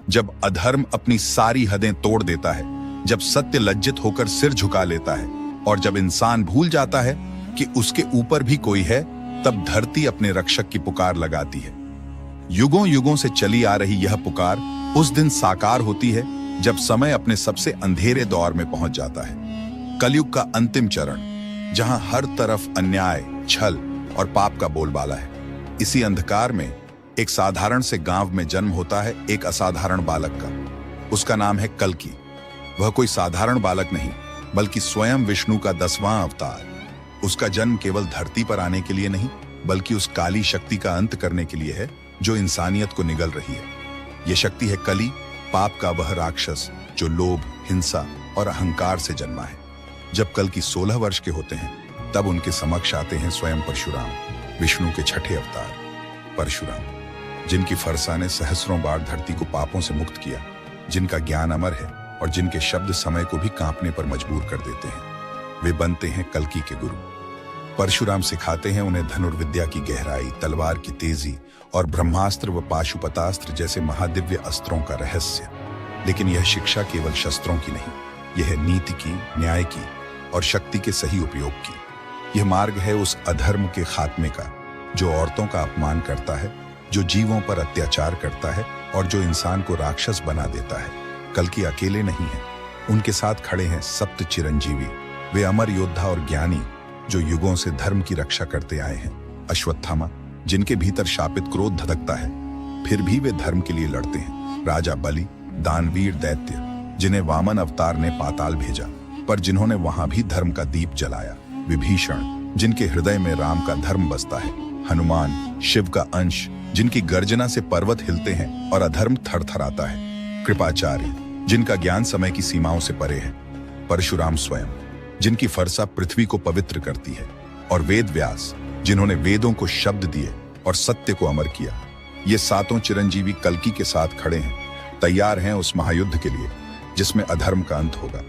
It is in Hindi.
जब अधर्म अपनी सारी हदें तोड़ देता है, जब सत्य लज्जित होकर सिर झुका लेता है और जब इंसान भूल जाता है कि उसके ऊपर भी कोई है, तब धरती अपने रक्षक की पुकार लगाती है। युगों युगों से चली आ रही यह पुकार उस दिन साकार होती है जब समय अपने सबसे अंधेरे दौर में पहुंच जाता है। कलयुग का अंतिम चरण, जहां हर तरफ अन्याय, छल और पाप का बोलबाला है। इसी अंधकार में एक साधारण से गांव में जन्म होता है एक असाधारण बालक का। उसका नाम है कल्कि। वह कोई साधारण बालक नहीं, बल्कि स्वयं विष्णु का 10वां अवतार। उसका जन्म केवल धरती पर आने के लिए नहीं, बल्कि उस काली शक्ति का अंत करने के लिए है जो इंसानियत को निगल रही है। यह शक्ति है कली, पाप का वह राक्षस जो लोभ, हिंसा और अहंकार से जन्मा है। जब कल्कि 16 वर्ष के होते हैं, तब उनके समक्ष आते हैं स्वयं परशुराम, विष्णु के 6ठे अवतार। परशुराम, जिनकी फरसा ने सहस्रों बार धरती को पापों से मुक्त किया, जिनका ज्ञान अमर है और जिनके शब्द समय को भी कांपने पर मजबूर कर देते हैं, वे बनते हैं कल्कि के गुरु। परशुराम सिखाते हैं उन्हें धनुर्विद्या की गहराई, तलवार की तेजी और ब्रह्मास्त्र व पाशुपतास्त्र जैसे महादिव्य अस्त्रों का रहस्य। लेकिन यह शिक्षा केवल शस्त्रों की नहीं, यह है नीति की, न्याय की और शक्ति के सही उपयोग की। यह मार्ग है उस अधर्म के खात्मे का जो औरतों का अपमान करता है, जो जीवों पर अत्याचार करता है और जो इंसान को राक्षस बना देता है। कल्कि अकेले नहीं है, उनके साथ खड़े हैं सप्त चिरंजीवी, वे अमर योद्धा और ज्ञानी जो युगों से धर्म की रक्षा करते आए हैं। अश्वत्थामा, जिनके भीतर शापित क्रोध धधकता है, फिर भी वे धर्म के लिए लड़ते हैं। राजा बलि, दानवीर दैत्य, जिन्हें वामन अवतार ने पाताल भेजा, पर जिन्होंने वहां भी धर्म का दीप जलाया। विभीषण, जिनके हृदय में राम का धर्म बसता है। हनुमान, शिव का अंश, जिनकी गर्जना से पर्वत हिलते हैं और अधर्म थरथराता है। कृपाचार्य, जिनका ज्ञान समय की सीमाओं से परे है। परशुराम स्वयं, जिनकी फरसा पृथ्वी को पवित्र करती है। और वेद व्यास, जिन्होंने वेदों को शब्द दिए और सत्य को अमर किया। ये सातों चिरंजीवी कल्कि के साथ खड़े हैं, तैयार हैं उस महायुद्ध के लिए जिसमें अधर्म का अंत होगा।